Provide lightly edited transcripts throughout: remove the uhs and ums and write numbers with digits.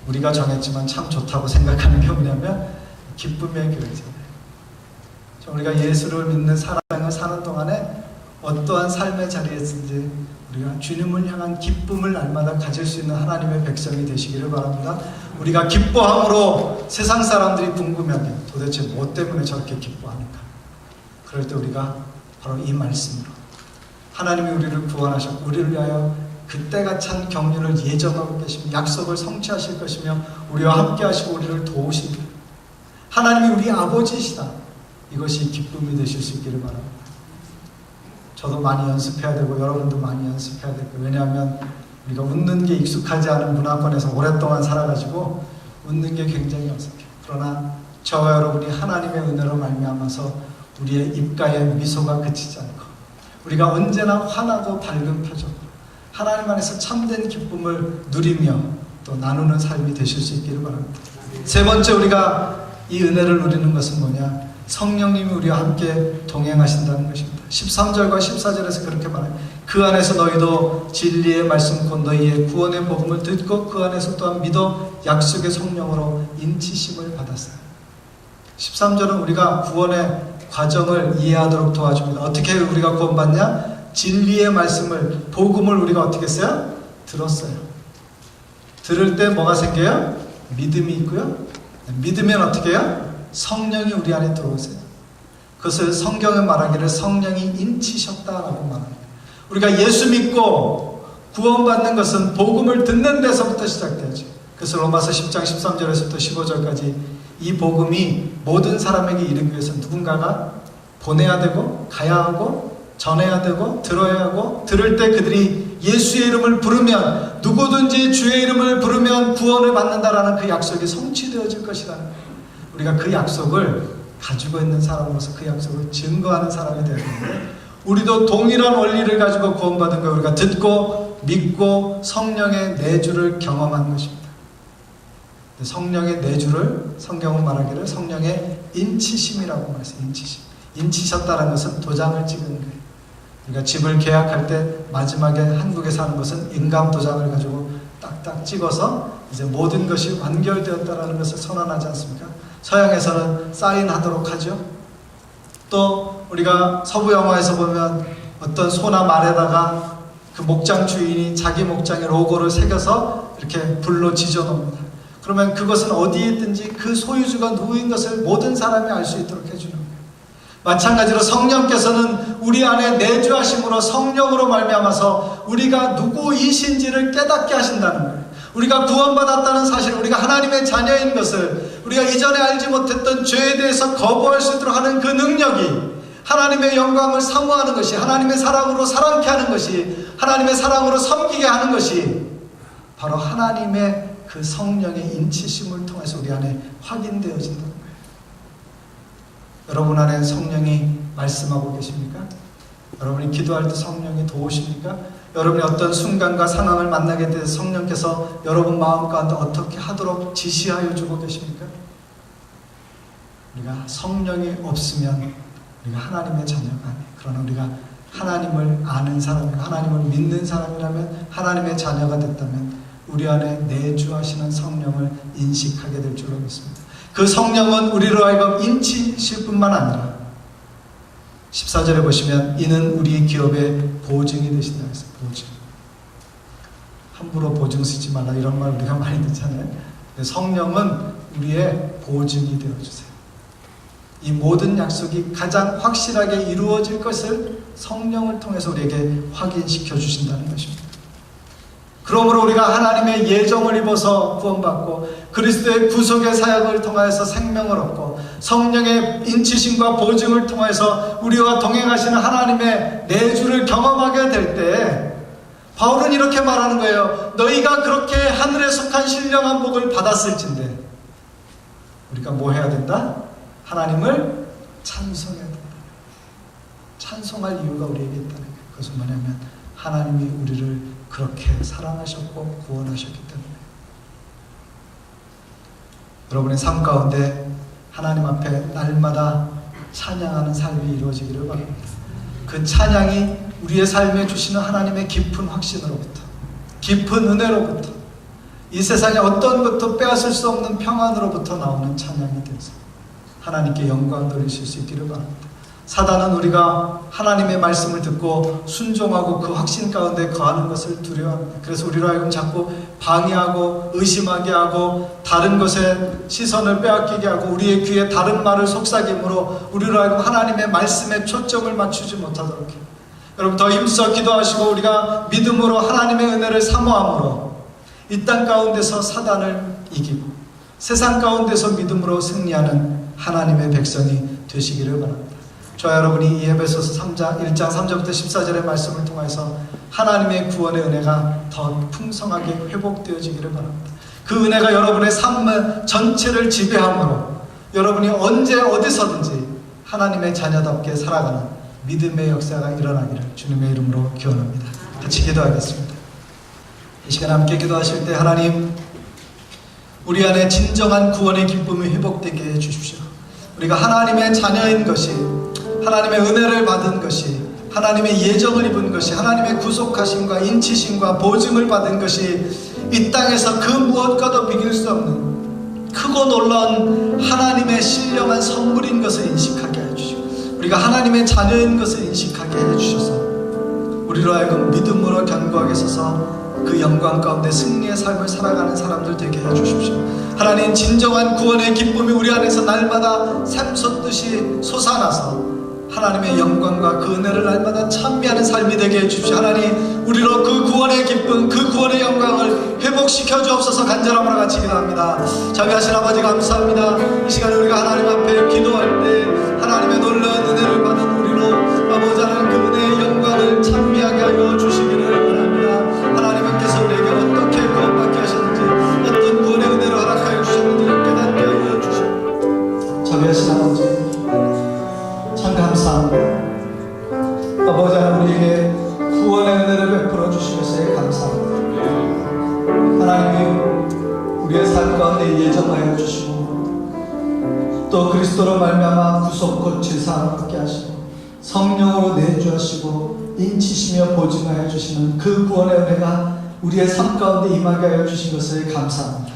우리가 정했지만 참 좋다고 생각하는 게 뭐냐면 기쁨의 교회잖아요. 우리가 예수를 믿는 사랑을 사는 동안에 어떠한 삶의 자리에서든지 우리가 주님을 향한 기쁨을 날마다 가질 수 있는 하나님의 백성이 되시기를 바랍니다. 우리가 기뻐함으로 세상 사람들이 궁금해하게 도대체 뭐 때문에 저렇게 기뻐하는가? 그럴 때 우리가 바로 이 말씀으로 하나님이 우리를 구원하셨고 우리를 위하여 그때가 찬 경륜을 예정하고 계시며 약속을 성취하실 것이며 우리와 함께 하시고 우리를 도우신다. 하나님이 우리 아버지시다. 이것이 기쁨이 되실 수 있기를 바랍니다. 저도 많이 연습해야 되고 여러분도 많이 연습해야 되고, 왜냐하면 우리가 웃는 게 익숙하지 않은 문화권에서 오랫동안 살아가지고 웃는 게 굉장히 어색해요. 그러나 저와 여러분이 하나님의 은혜로 말미암아서 우리의 입가에 미소가 그치지 않고 우리가 언제나 환하고 밝은 표정으로 하나님 안에서 참된 기쁨을 누리며 또 나누는 삶이 되실 수 있기를 바랍니다. 세 번째, 우리가 이 은혜를 누리는 것은 뭐냐? 성령님이 우리와 함께 동행하신다는 것입니다. 13절과 14절에서 그렇게 말해요. 그 안에서 너희도 진리의 말씀 곧 너희의 구원의 복음을 듣고 그 안에서 또한 믿어 약속의 성령으로 인치심을 받았어요. 13절은 우리가 구원의 과정을 이해하도록 도와줍니다. 어떻게 우리가 구원받냐? 진리의 말씀을, 복음을 우리가 어떻게 했어요? 들었어요. 들을 때 뭐가 생겨요? 믿음이 있고요. 믿으면 어떻게 해요? 성령이 우리 안에 들어오세요. 그것을 성경에 말하기를 성령이 인치셨다라고 말합니다. 우리가 예수 믿고 구원받는 것은 복음을 듣는 데서부터 시작되죠. 그래서 로마서 10장 13절에서부터 15절까지 이 복음이 모든 사람에게 이르기 위해서 누군가가 보내야 되고 가야 하고 전해야 되고 들어야 하고, 들을 때 그들이 예수의 이름을 부르면, 누구든지 주의 이름을 부르면 구원을 받는다라는 그 약속이 성취되어질 것이라는 거예요. 우리가 그 약속을 가지고 있는 사람으로서 그 약속을 증거하는 사람이 되어야 되는데, 우리도 동일한 원리를 가지고 구원받은 걸 우리가 듣고 믿고 성령의 내주를 경험한 것입니다. 성령의 내주를 성경은 말하기를 성령의 인치심이라고 말했어요. 인치심. 인치셨다는 것은 도장을 찍은 거예요. 우리가 집을 계약할 때 마지막에 한국에서 하는 것은 인감 도장을 가지고 딱딱 찍어서 이제 모든 것이 완결되었다는 것을 선언하지 않습니까? 서양에서는 사인하도록 하죠. 또 우리가 서부 영화에서 보면 어떤 소나 말에다가 그 목장 주인이 자기 목장의 로고를 새겨서 이렇게 불로 지져 놓습니다. 그러면 그것은 어디에 있든지 그 소유주가 누구인 것을 모든 사람이 알 수 있도록 해주는 거예요. 마찬가지로 성령께서는 우리 안에 내주하심으로 성령으로 말미암아서 우리가 누구이신지를 깨닫게 하신다는 거예요. 우리가 구원받았다는 사실, 우리가 하나님의 자녀인 것을, 우리가 이전에 알지 못했던 죄에 대해서 거부할 수 있도록 하는 그 능력이, 하나님의 영광을 사모하는 것이, 하나님의 사랑으로 사랑케 하는 것이, 하나님의 사랑으로 섬기게 하는 것이 바로 하나님의 그 성령의 인치심을 통해서 우리 안에 확인되어진다는 거예요. 여러분 안에 성령이 말씀하고 계십니까? 여러분이 기도할 때 성령이 도우십니까? 여러분이 어떤 순간과 상황을 만나게 돼 성령께서 여러분 마음 가운데 어떻게 하도록 지시하여 주고 계십니까? 우리가 성령이 없으면 우리가 하나님의 자녀가 아니에요. 그러나 우리가 하나님을 아는 사람이고 하나님을 믿는 사람이라면, 하나님의 자녀가 됐다면 우리 안에 내주하시는 성령을 인식하게 될 줄로 믿습니다. 그 성령은 우리로 하여금 인치실 뿐만 아니라 14절에 보시면 이는 우리 기업의 보증이 되신다 해서, 보증. 함부로 보증 쓰지 말라 이런 말 우리가 많이 듣잖아요. 성령은 우리의 보증이 되어주세요. 이 모든 약속이 가장 확실하게 이루어질 것을 성령을 통해서 우리에게 확인시켜 주신다는 것입니다. 그러므로 우리가 하나님의 예정을 입어서 구원받고 그리스도의 구속의 사역을 통하여서 생명을 얻고 성령의 인치심과 보증을 통해서 우리와 동행하시는 하나님의 내주를 경험하게 될 때 바울은 이렇게 말하는 거예요. 너희가 그렇게 하늘에 속한 신령한 복을 받았을진데 우리가 뭐 해야 된다? 하나님을 찬송해야 된다. 찬송할 이유가 우리에게 있다는 거예요. 그것은 뭐냐면 하나님이 우리를 그렇게 사랑하셨고 구원하셨기 때문에. 여러분의 삶 가운데 하나님 앞에 날마다 찬양하는 삶이 이루어지기를 바랍니다. 그 찬양이 우리의 삶에 주시는 하나님의 깊은 확신으로부터, 깊은 은혜로부터, 이 세상에 어떤 것도 빼앗을 수 없는 평안으로부터 나오는 찬양이 되어서 하나님께 영광 돌리실 수 있기를 바랍니다. 사단은 우리가 하나님의 말씀을 듣고 순종하고 그 확신 가운데 거하는 것을 두려워합니다. 그래서 우리로 하여금 자꾸 방해하고 의심하게 하고 다른 것에 시선을 빼앗기게 하고 우리의 귀에 다른 말을 속삭임으로 우리로 하여금 하나님의 말씀에 초점을 맞추지 못하도록 해요. 여러분, 더 힘써 기도하시고 우리가 믿음으로 하나님의 은혜를 사모함으로 이 땅 가운데서 사단을 이기고 세상 가운데서 믿음으로 승리하는 하나님의 백성이 되시기를 바랍니다. 저와 여러분이 이 에베소서 1장 3절부터 14절의 말씀을 통해서 하나님의 구원의 은혜가 더 풍성하게 회복되어지기를 바랍니다. 그 은혜가 여러분의 삶 전체를 지배함으로 여러분이 언제 어디서든지 하나님의 자녀답게 살아가는 믿음의 역사가 일어나기를 주님의 이름으로 기원합니다. 같이 기도하겠습니다. 이 시간 함께 기도하실 때 하나님, 우리 안에 진정한 구원의 기쁨이 회복되게 해주십시오. 우리가 하나님의 자녀인 것이, 하나님의 은혜를 받은 것이, 하나님의 예정을 입은 것이, 하나님의 구속하심과 인치심과 보증을 받은 것이 이 땅에서 그 무엇과도 비길 수 없는 크고 놀라운 하나님의 신령한 선물인 것을 인식하게 해주시고 우리가 하나님의 자녀인 것을 인식하게 해주셔서 우리로 하여금 믿음으로 견고하게 서서 그 영광 가운데 승리의 삶을 살아가는 사람들 되게 해주십시오. 하나님, 진정한 구원의 기쁨이 우리 안에서 날마다 샘솟듯이 솟아나서 하나님의 영광과 그 은혜를 날마다 찬미하는 삶이 되게 해주십시오. 하나님, 우리로 그 구원의 기쁨, 그 구원의 영광을 회복시켜 주옵소서. 간절함으로 같이 기도합니다. 자비하신 아버지 감사합니다. 이 시간에 우리가 하나님 앞에 기도할 때 하나님의 놀라운 은혜를 받은 우리로 아버지 하나님 그 은혜의 영광을 찬미하게 하여 주시기를 바랍니다. 하나님께서 우리에게 어떻게 구원받게 하셨는지, 어떤 구원의 은혜를 허락하여 주셨는지 깨닫게 하여 주시옵소서. 자비하신 아버지 참 감사합니다. 아버지 하나님, 우리에게 구원의 은혜를 베풀어 주시면서 감사합니다. 하나님이 우리의 삶 가운데 예정하여 주시고 또 그리스도로 말미암아 구속 곧 죄사함을 받게 하시고 성령으로 내주하시고 인치시며 보증하여 주시는 그 구원의 은혜가 우리의 삶 가운데 임하게 하여 주신 것을 감사합니다.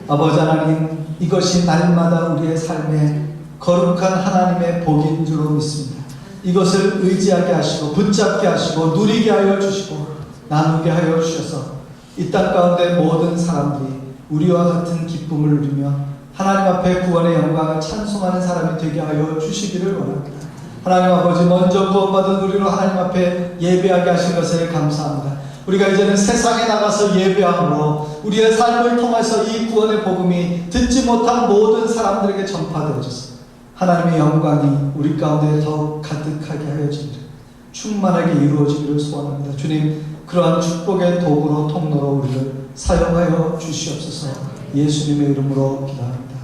아버지 하나님, 이것이 날마다 우리의 삶에 거룩한 하나님의 복인 줄로 믿습니다. 이것을 의지하게 하시고 붙잡게 하시고 누리게 하여 주시고 나누게 하여 주셔서 이 땅 가운데 모든 사람들이 우리와 같은 기쁨을 누리며 하나님 앞에 구원의 영광을 찬송하는 사람이 되게 하여 주시기를 원합니다. 하나님 아버지, 먼저 구원받은 우리로 하나님 앞에 예배하게 하신 것을 감사합니다. 우리가 이제는 세상에 나가서 예배함으로 우리의 삶을 통해서 이 구원의 복음이 듣지 못한 모든 사람들에게 전파되어졌습니다. 하나님의 영광이 우리 가운데 더욱 가득하게 하여지기를, 충만하게 이루어지기를 소원합니다. 주님, 그러한 축복의 도구로 통로로 우리를 사용하여 주시옵소서. 예수님의 이름으로 기도합니다.